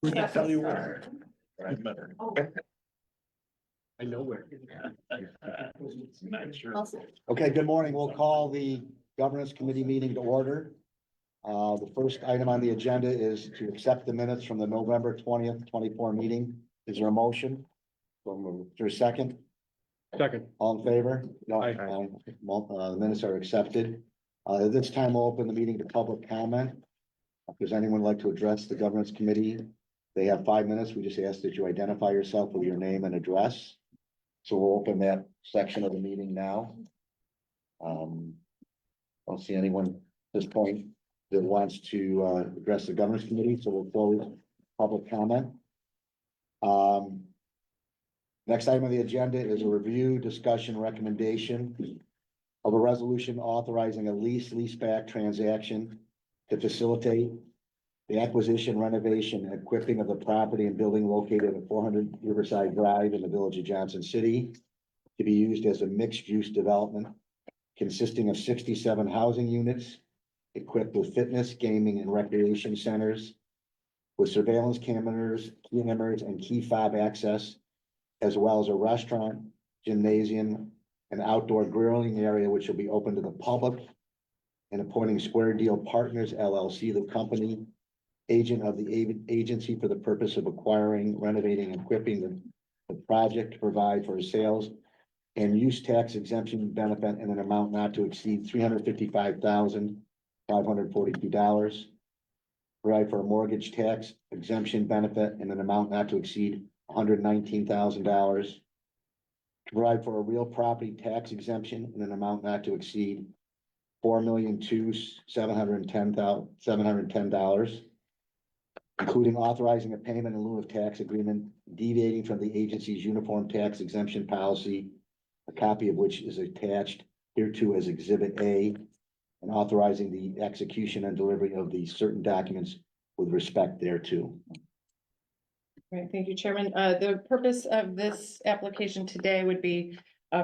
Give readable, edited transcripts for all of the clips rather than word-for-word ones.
We can tell you where. I met her. I know where. Not sure. Okay, good morning. We'll call the governance committee meeting to order. The first item on the agenda is to accept the minutes from the November 20th, 24 meeting. Is there a motion? Is there a second? Second. All in favor? No, Aye. the minutes are accepted. At this time, we'll open the meeting to public comment. If there's anyone who'd like to address the governance committee, they have 5 minutes. We just ask that you identify yourself with your name and address. So we'll open that section of the meeting now. Don't see anyone at this point that wants to address the governance committee, so we'll close public comment. Next item on the agenda is a review, discussion, recommendation of a resolution authorizing a leaseback transaction to facilitate the acquisition, renovation, and equipping of the property and building located at 400 Riverside Drive in the village of Johnson City to be used as a mixed-use development consisting of 67 housing units equipped with fitness, gaming, and recreation centers with surveillance cameras, and key fob access, as well as a restaurant, gymnasium, and outdoor grilling area, which will be open to the public, and appointing Square Deal Partners LLC, the company agent of the agency for the purpose of acquiring, renovating, and equipping the project to provide for sales and use tax exemption benefit in an amount not to exceed $355,542. Provide for a mortgage tax exemption benefit in an amount not to exceed $119,000. Provide for a real property tax exemption in an amount not to exceed $4,710,710. Including authorizing a payment in lieu of tax agreement deviating from the agency's uniform tax exemption policy, a copy of which is attached hereto as Exhibit A, and authorizing the execution and delivery of the certain documents with respect thereto. Right, thank you, Chairman. The purpose of this application today would be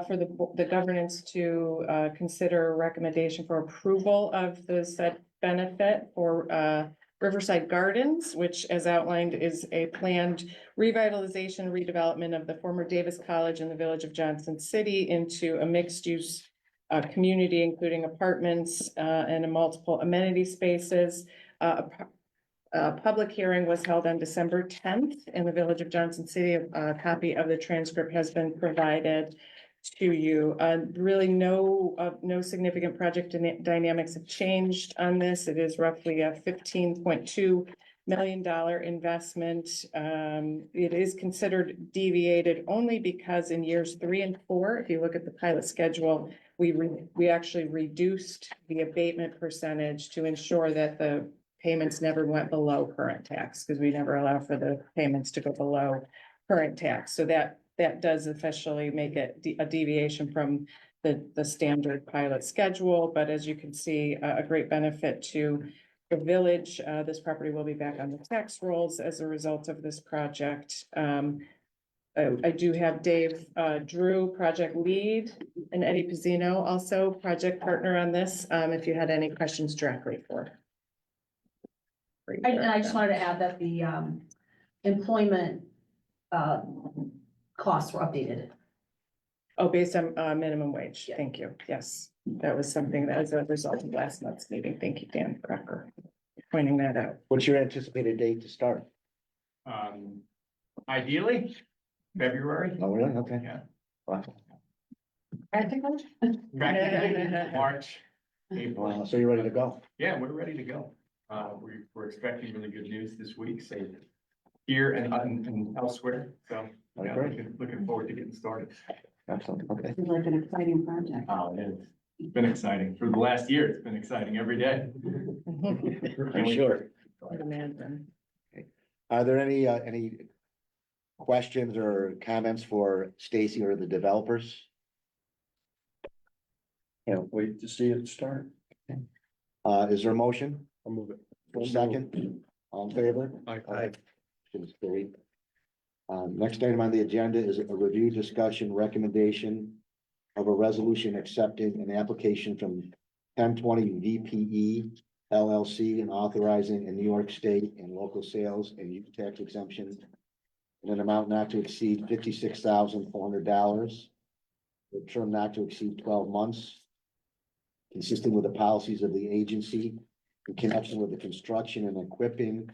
for the governance to consider a recommendation for approval of the said benefit for Riverside Gardens, which as outlined is a planned revitalization, redevelopment of the former Davis College in the village of Johnson City into a mixed-use community, including apartments and multiple amenity spaces. A public hearing was held on December 10th in the village of Johnson City. A copy of the transcript has been provided to you. Really no significant project dynamics have changed on this. It is roughly a $15.2 million investment. It is considered deviated only because in years 3 and 4, if you look at the pilot schedule, we actually reduced the abatement percentage to ensure that the payments never went below current tax, because we never allow for the payments to go below current tax. So that does officially make it a deviation from the standard pilot schedule. But as you can see, a great benefit to the village. This property will be back on the tax rolls as a result of this project. I do have Dave Drew, project lead, and Eddie Pizzino, also project partner on this, if you had any questions directly for. I just wanted to add that the employment costs were updated. Oh, based on minimum wage. Yeah. Thank you. Yes, that was something that was a result of last month's meeting. Thank you, Dan Crocker, pointing that out. What's your anticipated date to start? Ideally, February. Oh, really? Okay. Yeah. Wow. I think March, April. Wow, so you're ready to go? Yeah, we're ready to go. We're expecting really good news this week, so here and elsewhere, so yeah, Okay. looking forward to getting started. Excellent, okay. It's like an exciting project. Oh, it is. It's been exciting. For the last year, it's been exciting every day. I'm sure. I'd imagine. Are there any questions or comments for Stacy or the developers? Can't wait to see it start. Is there a motion? I'll move it. Second, all in favor? Aye. Motion is carried. Next item on the agenda is a review, discussion, recommendation of a resolution accepting an application from 1020 VPE LLC and authorizing a New York State and local sales and use tax exemption in an amount not to exceed $56,400. The term not to exceed 12 months, consistent with the policies of the agency in connection with the construction and equipping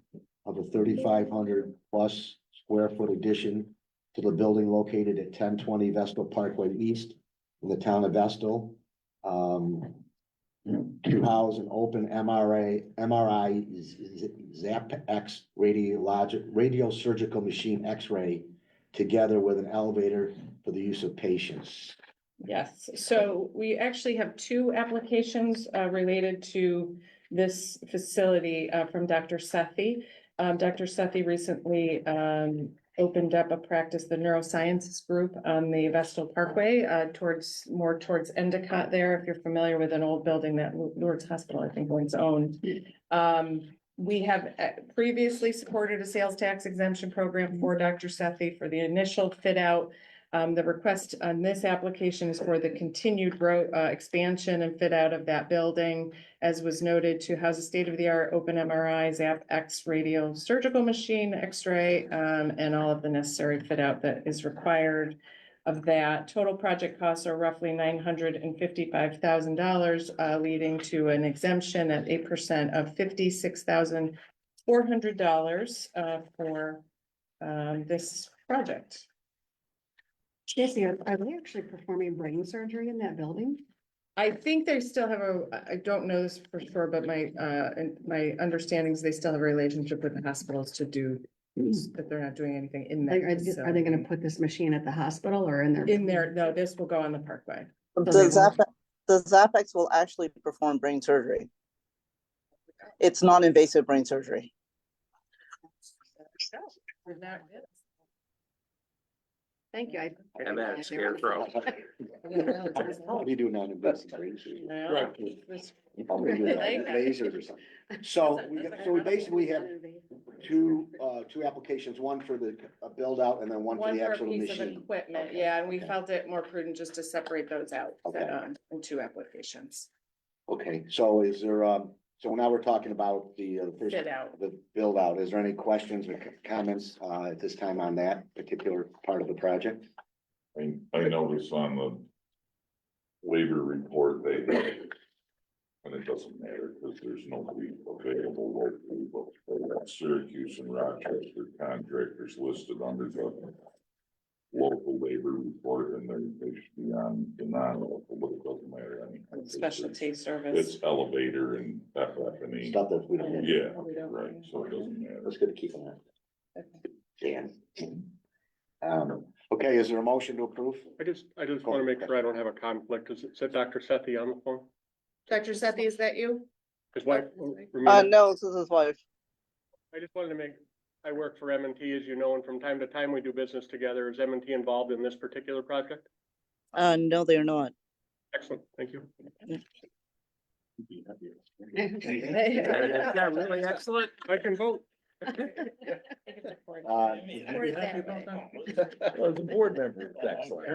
of a 3,500 plus square foot addition to the building located at 1020 Vestal Parkway East in the town of Vestal. To house an open MRI ZapX radiosurgical machine X-ray together with an elevator for the use of patients. Yes, so we actually have 2 applications related to this facility from Dr. Sethi. Dr. Sethi recently opened up a practice, the neurosciences group on the Vestal Parkway, towards Endicott there, if you're familiar with an old building that Lourdes Hospital, I think, once owned. We have previously supported a sales tax exemption program for Dr. Sethi for the initial fit out. The request on this application is for the continued growth, expansion and fit out of that building, as was noted, to house a state-of-the-art open MRI, ZapX radio surgical machine, X-ray, and all of the necessary fit out that is required of that. Total project costs are roughly $955,000, leading to an exemption at 8% of $56,400 for this project. Stacy, are they actually performing brain surgery in that building? I think they still have I don't know this for sure, but my understanding is they still have a relationship with the hospitals to do, that they're not doing anything in Like, that. are they gonna put this machine at the hospital or in their? In there, no, this will go on the Parkway. The Zapex will actually perform brain surgery. It's non-invasive brain surgery. Thank you. And that scarecrow. How do you do non-invasive brain surgery? Right. Probably do lasers or something. So we basically have two applications, one for the build out and then one for One the for a actual piece of machine. equipment, yeah, and we felt it more prudent just to separate those out, Okay. in two applications. Okay, so is there, so now we're talking about the first, Fit out. the build out. Is there any questions or comments at this time on that particular part of the project? I noticed on the labor report, they have, and it doesn't matter because there's nobody available locally, but they have Syracuse and Rochester contractors listed under the local labor report, and they should be on the non-local, but it doesn't matter. Specialty service. It's elevator and FF&E. Stuff that we don't. Yeah, We don't- right, so it doesn't matter. That's good to keep an eye. Okay. Dan. Okay, is there a motion to approve? I just want to make sure I don't have a conflict. Is it Dr. Sethi on the phone? Dr. Sethi, is that you? His wife? Ramina? No, this is his wife. I just wanted to make, I work for M&T, as you know, and from time to time we do business together. Is M&T involved in this particular project? No, they are not. Excellent, thank you. Yeah, really excellent. I can vote. Uh, As a board member, it's excellent.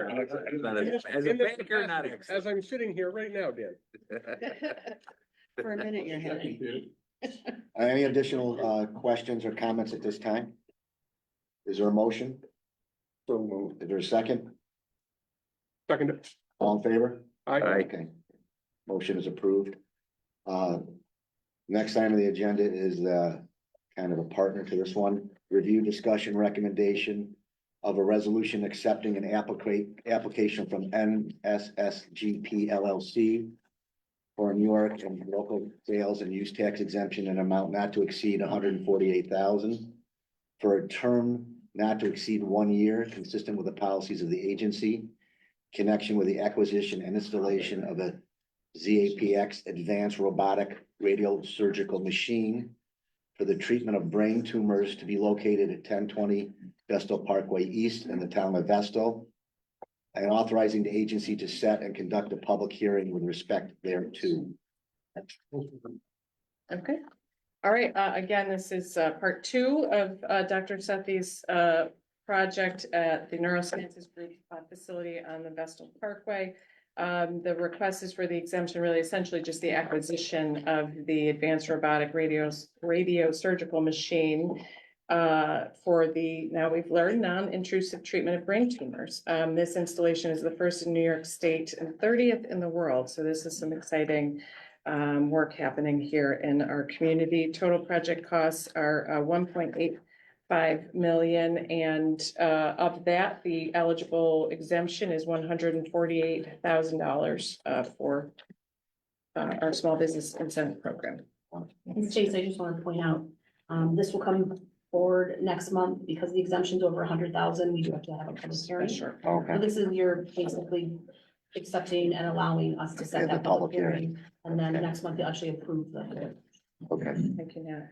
As a banker, not As excellent. I'm sitting here right now, Dan. For a minute, you're happy. Any additional questions or comments at this time? Is there a motion? So moved. Is there a second? Second. All in favor? Aye. Okay. Motion is approved. Next item on the agenda is kind of a partner to this one. Review, discussion, recommendation of a resolution accepting an application from NSSGP LLC for New York and local sales and use tax exemption in amount not to exceed $148,000 for a term not to exceed 1 year, consistent with the policies of the agency, connection with the acquisition and installation of a ZAPX advanced robotic radiosurgical machine for the treatment of brain tumors to be located at 1020 Vestal Parkway East in the town of Vestal, and authorizing the agency to set and conduct a public hearing with respect thereto. Okay, all right, again, this is part two of Dr. Sethi's project at the Neurosciences Group facility on the Vestal Parkway. The request is for the exemption, really essentially just the acquisition of the advanced robotic radiosurgical machine for the, now we've learned, non-intrusive treatment of brain tumors. This installation is the first in New York State and 30th in the world. So this is some exciting work happening here in our community. Total project costs are 1.85 million, and of that, the eligible exemption is $148,000 for our small business incentive program. And Stacy, I just want to point out, this will come forward next month because the exemption's over 100,000. We do have to have a public hearing. Sure. So this is your basically accepting and allowing us to Yeah, set the that public hearing. And then next month, you actually approve the. Okay. Thank you, Nat.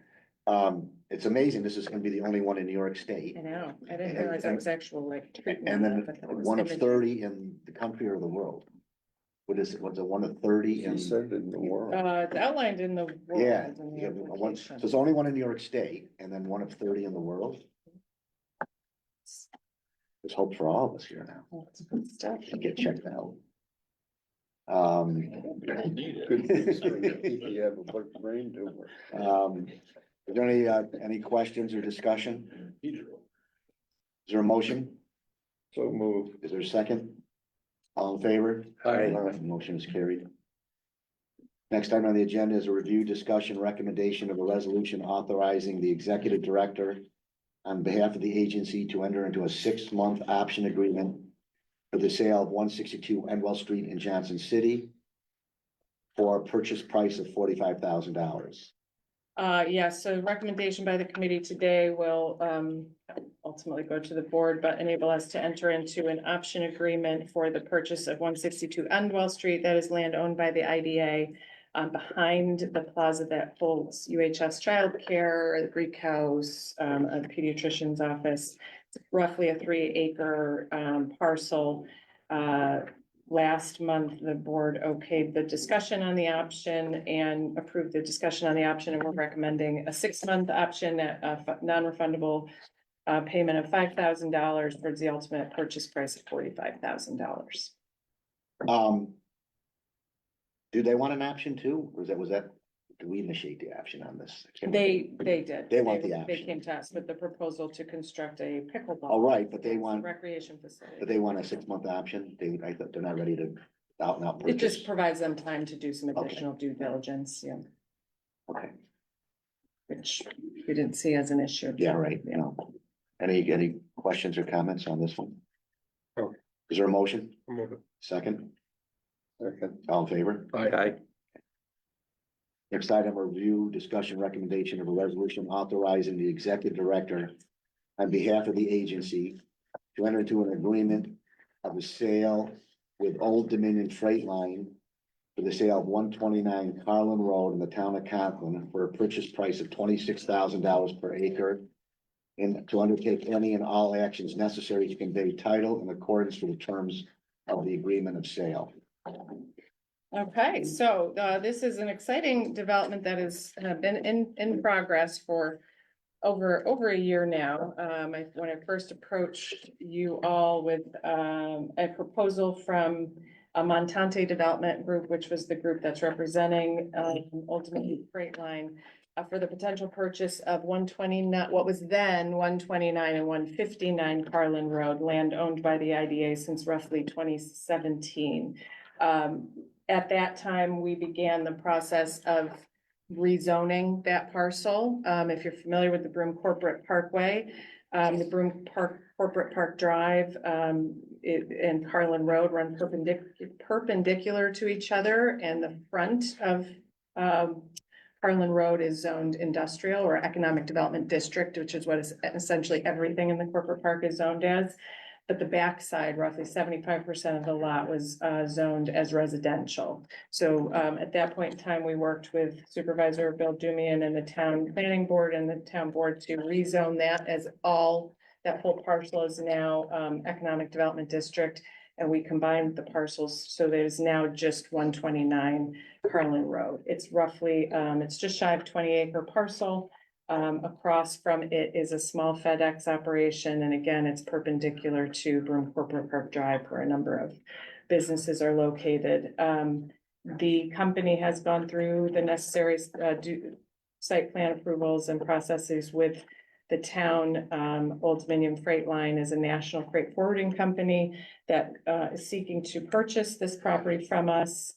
It's amazing. This is gonna be the only one in New York State. I know, I didn't realize that was actual like. treatment. And then I thought it was one of imaging. 30 in the country or the world. What is it? What's it, one of 30 in? He said in the world. It's outlined in the. world, Yeah, in the you have one, so application. it's only one in New York State and then one of 30 in the world. There's hope for all of us here now. That's good stuff. To get checked out. If you have a brain tumor. Is there any questions or discussion? Is there a motion? So moved. Is there a second? All in favor? Aye. Motion is carried. Next item on the agenda is a review, discussion, recommendation of a resolution authorizing the executive director on behalf of the agency to enter into a 6-month option agreement for the sale of 162 Enwell Street in Johnson City for a purchase price of $45,000. Yes, so recommendation by the committee today will ultimately go to the board, but enable us to enter into an option agreement for the purchase of 162 Endwell Street. That is land owned by the IDA behind the plaza that holds UHS childcare, the Greek House, a pediatrician's office. It's roughly a 3-acre parcel. Last month, the board okayed the discussion on the option and approved the discussion on the option, and we're recommending a 6-month option at a non-refundable payment of $5,000 towards the ultimate purchase price of $45,000. Do they want an option too? Or was that, do we initiate the option on this? They did. They want the They option. came to us with the proposal to construct a pickleball. All right, but they want, Recreation facility. but they want a 6-month option. I thought they're not ready to out and out It purchase. just provides them time to do some Okay. additional due diligence, yeah, Okay, which we didn't see as an issue. yeah, right, you know. Any questions or comments on this one? No. Is there a motion? I'll move it. Second? Second. All in favor? Aye. Next item, review, discussion, recommendation of a resolution authorizing the executive director on behalf of the agency to enter into an agreement of the sale with Old Dominion Freight Line for the sale of 129 Carlin Road in the town of Conklin for a purchase price of $26,000 per acre, and to undertake any and all actions necessary to convey title in accordance with the terms of the agreement of sale. Okay, so this is an exciting development that has been in progress for over a year now. When I first approached you all with a proposal from a Montante Development Group, which was the group that's representing ultimately Freight Line for the potential purchase of 129, what was then 129 and 159 Carlin Road, land owned by the IDA since roughly 2017. At that time, we began the process of rezoning that parcel. If you're familiar with the Broome Corporate Parkway, the Broome Corporate Park Drive, and Carlin Road run perpendicular to each other, and the front of Carlin Road is zoned industrial or economic development district, which is what is essentially everything in the corporate park is zoned as. But the backside, roughly 75% of the lot was zoned as residential. So at that point in time, we worked with Supervisor Bill Dumian and the town planning board and the town board to rezone that as that whole parcel is now economic development district. And we combined the parcels, so there's now just 129 Carlin Road. It's roughly, it's just shy of 20-acre parcel. Across from it is a small FedEx operation, and again, it's perpendicular to Broome Corporate Park Drive, where a number of businesses are located. The company has gone through the necessary site plan approvals and processes with the town. Old Dominion Freight Line is a national freight forwarding company that is seeking to purchase this property from us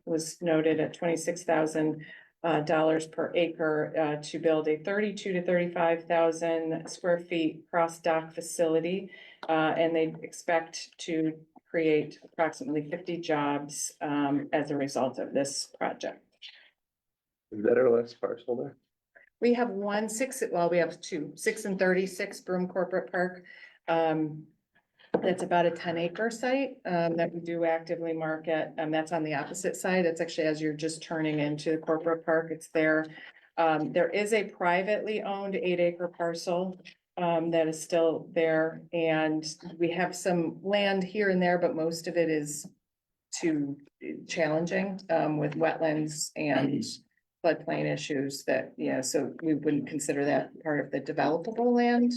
was noted at $26,000 per acre to build a 32 to 35,000 square feet cross dock facility. And they expect to create approximately 50 jobs as a result of this project. Is that our last parcel there? We have we have 6 and 36 Broome Corporate Park. That's about a 10-acre site that we do actively market. That's on the opposite side. It's actually as you're just turning into the corporate park, it's there. There is a privately owned 8-acre parcel that is still there. And we have some land here and there, but most of it is too challenging with wetlands and floodplain issues that, so we wouldn't consider that part of the developable land.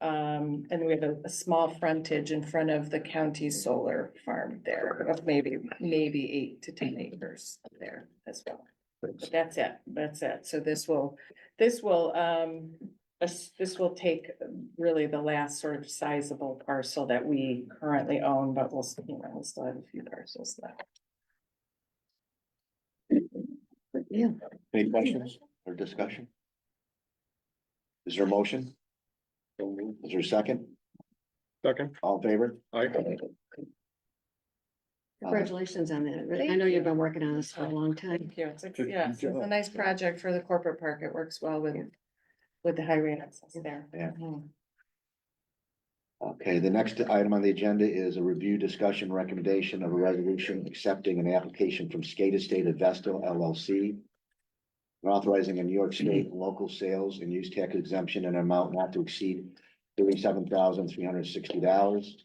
And we have a small frontage in front of the county's solar farm there of maybe 8 to 10 acres there as well. But that's it. So this will take really the last sort of sizable parcel that we currently own, but we'll still have a few parcels left. Yeah. Any questions or discussion? Is there a motion? Is there a second? Second. All in favor? Aye. Congratulations on that. I know you've been working on this for a long time. Thank you. Good Yes, it's a job. nice project for the corporate park. It works well with the highway access there. Yeah. Mhm. Okay, the next item on the agenda is a review, discussion, recommendation of a resolution accepting an application from Skate Estate of Vestal LLC. And authorizing a New York State local sales and use tax exemption in an amount not to exceed $37,360.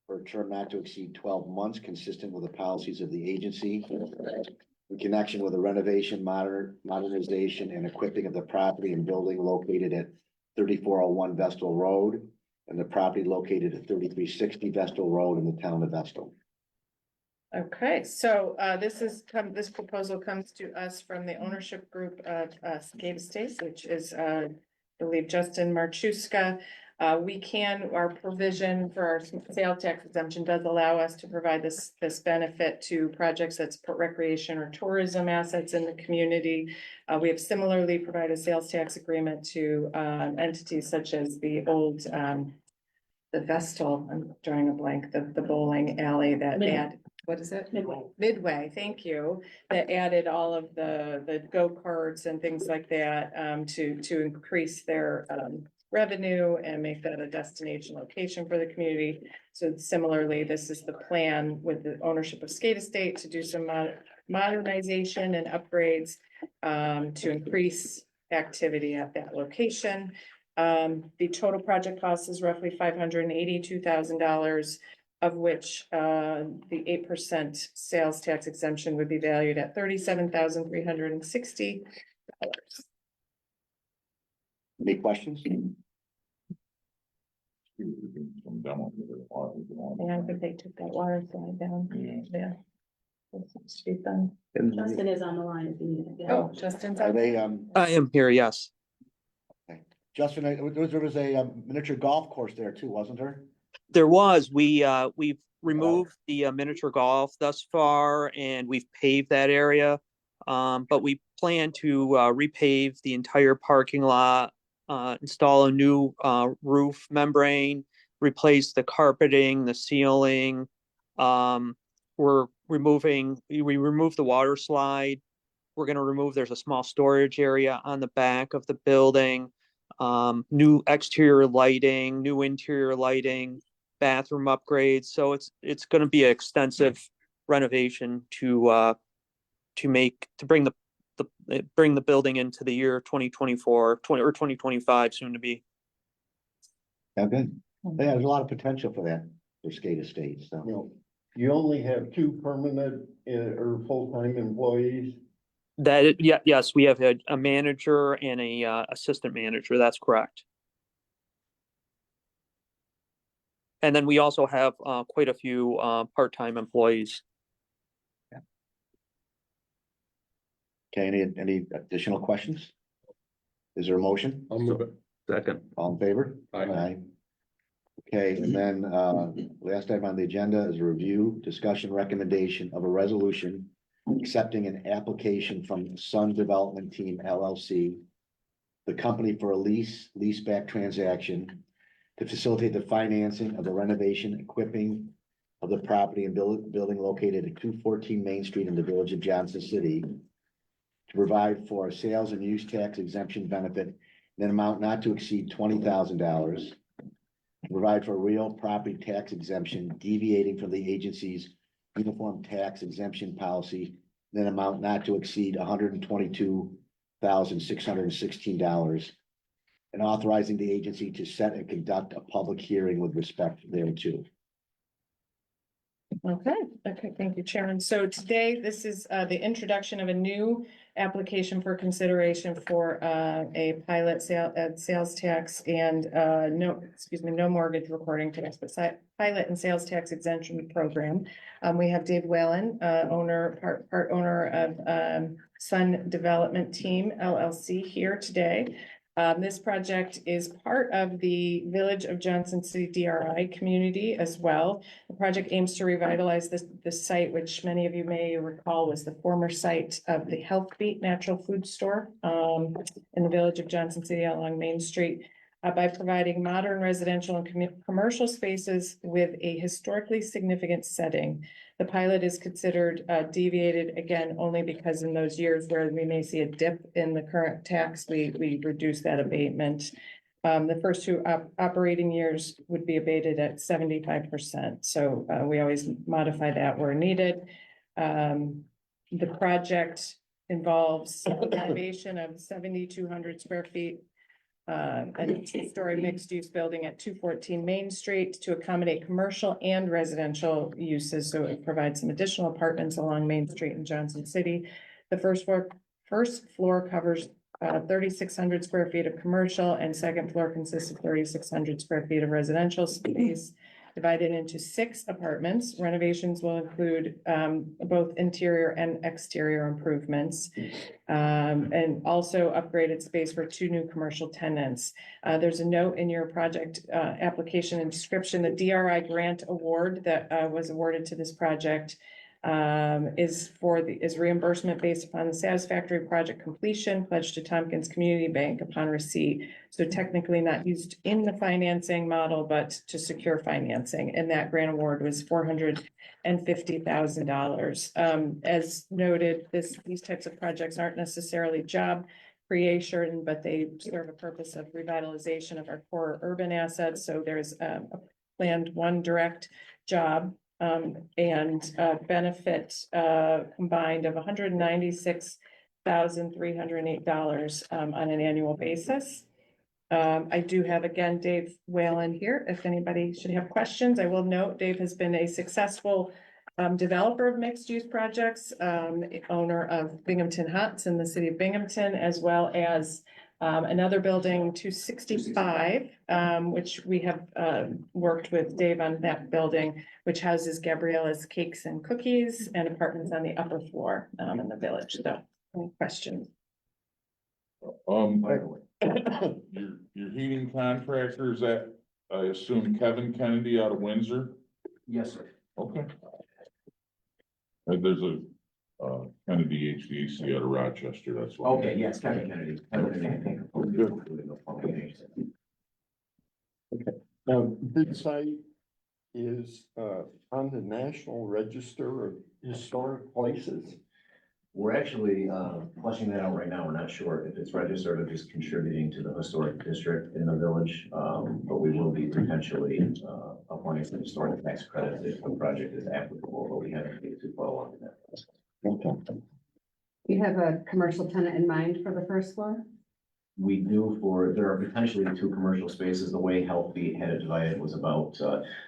For a term not to exceed 12 months, consistent with the policies of the agency. In connection with the renovation, modernization and equipping of the property and building located at 3401 Vestal Road. And the property located at 3360 Vestal Road in the town of Vestal. Okay, so this proposal comes to us from the ownership group of Skate Estates, which is I believe Justin Marchuska. Our provision for our sales tax exemption does allow us to provide this benefit to projects that support recreation or tourism assets in the community. We have similarly provided a sales tax agreement to entities such as the old the Vestal, I'm drawing a blank, the bowling alley that Midway. had, what is it? Midway. Midway, thank you, that added all of the go-karts and things like that, to increase their, revenue and make that a destination location for the community. So similarly, this is the plan with the ownership of Skate Estate to do some modernization and upgrades, to increase activity at that location. The total project cost is roughly $582,000, of which the 8% sales tax exemption would be valued at $37,360. Any questions? Some demo for the water going. Yeah, I think they took that water slide down. Yeah. Yeah. That should be fun. Justin is on the line if you need it. Yeah. Oh, Justin's. Are on. they, I am here, yes. Justin, there was a miniature golf course there too, wasn't there? There was, we've removed the miniature golf thus far and we've paved that area. But we plan to repave the entire parking lot, install a new roof membrane, replace the carpeting, the ceiling. We removed the water slide. We're gonna remove, there's a small storage area on the back of the building. New exterior lighting, new interior lighting, bathroom upgrades. So it's gonna be an extensive renovation to bring the building into the year 2024, or 2025 soon to be. Yeah, good. Yeah, there's a lot of potential for that, for Skate Estate, so. No, you only have two permanent or full-time employees. Yes, we have a manager and a assistant manager. That's correct. And then we also have quite a few part-time employees. Okay, any additional questions? Is there a motion? I'll move it. Second. All in favor? Aye. Okay, and then last item on the agenda is a review, discussion, recommendation of a resolution accepting an application from Sun Development Team LLC, the company for a leaseback transaction to facilitate the financing of the renovation, equipping of the property and building located at 214 Main Street in the Village of Johnson City, to provide for a sales and use tax exemption benefit in an amount not to exceed $20,000, to provide for real property tax exemption deviating from the agency's uniform tax exemption policy in an amount not to exceed $122,616, and authorizing the agency to set and conduct a public hearing with respect thereto. Okay, thank you, Chairman. So today, this is the introduction of a new application for consideration for a pilot sales tax and no mortgage recording tax, but pilot and sales tax exemption program. We have Dave Whalen, part owner of Sun Development Team LLC here today. This project is part of the Village of Johnson City DRI community as well. The project aims to revitalize this site, which many of you may recall was the former site of the Health Beat Natural Food Store in the Village of Johnson City along Main Street. by providing modern residential and commercial spaces with a historically significant setting. The pilot is considered deviated again, only because in those years where we may see a dip in the current tax, we reduce that abatement. The first two operating years would be abated at 75%. So we always modify that where needed. The project involves a renovation of 7,200 square feet, a two-story mixed-use building at 214 Main Street to accommodate commercial and residential uses. So it provides some additional apartments along Main Street in Johnson City. The first floor covers 3,600 square feet of commercial, and second floor consists of 3,600 square feet of residential space divided into 6 apartments. Renovations will include both interior and exterior improvements, and also upgraded space for 2 new commercial tenants. There's a note in your project application and description, the DRI grant award that was awarded to this project is reimbursement based upon the satisfactory project completion pledged to Tompkins Community Bank upon receipt. So technically not used in the financing model, but to secure financing. And that grant award was $450,000. As noted, these types of projects aren't necessarily job creation, but they serve a purpose of revitalization of our core urban assets. So there's a planned 1 direct job and benefit combined of $196,308 on an annual basis. I do have again Dave Whalen here. If anybody should have questions, I will note Dave has been a successful developer of mixed-use projects, owner of Binghamton Huts in the city of Binghamton, as well as another building, 265, which we have worked with Dave on that building, which houses Gabriella's Cakes and Cookies and apartments on the upper floor in the village. So, any questions? Your heating contractor, is that, I assume Kevin Kennedy out of Windsor? Yes, sir. Okay. There's a, Kennedy HVAC out of Rochester, that's why. Okay, yes, Kevin Kennedy. Now, this site is on the National Register of Historic Places. We're actually flushing that out right now. We're not sure if it's registered or just contributing to the historic district in the village. But we will be potentially applying for historic tax credits if the project is applicable, but we haven't made it too far along in that process. You have a commercial tenant in mind for the first floor? We do there are potentially 2 commercial spaces. The way Healthbeat had it divided was about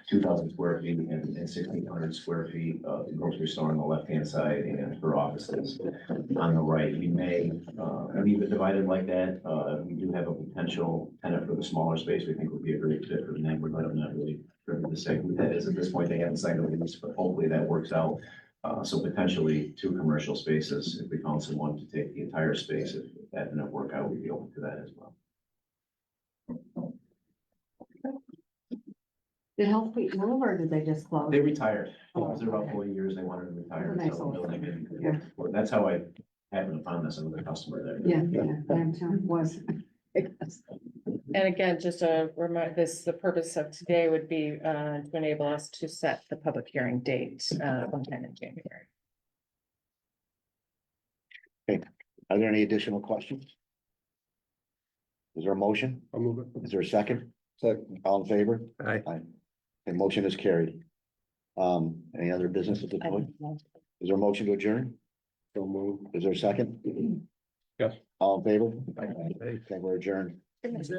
2,000 square feet and 1,600 square feet of the grocery store on the left-hand side and for offices on the right. We may leave it divided like that. We do have a potential tenant for the smaller space. We think would be a great fit for the neighborhood, but I'm not really privy to say who that is at this point. They haven't signed a lease, but hopefully that works out. So potentially 2 commercial spaces, if we found someone to take the entire space, if that didn't work out, we'd be open to that as well. Did Healthpeak move or did they just close? They retired. After about 40 years, they wanted to retire. Nice So old building yeah. that's how I happened upon this, another customer there. Yeah, I'm sure it was. And again, just a reminder, the purpose of today would be to enable us to set the public hearing date sometime in January. Are there any additional questions? Is there a motion? I'll move it. Is there a second? Second. All in favor? Aye. The motion is carried. Any other business at this point? Is there a motion to adjourn? So move. Is there a second? Yes. All in favor? Aye. Okay, we're adjourned. Goodness.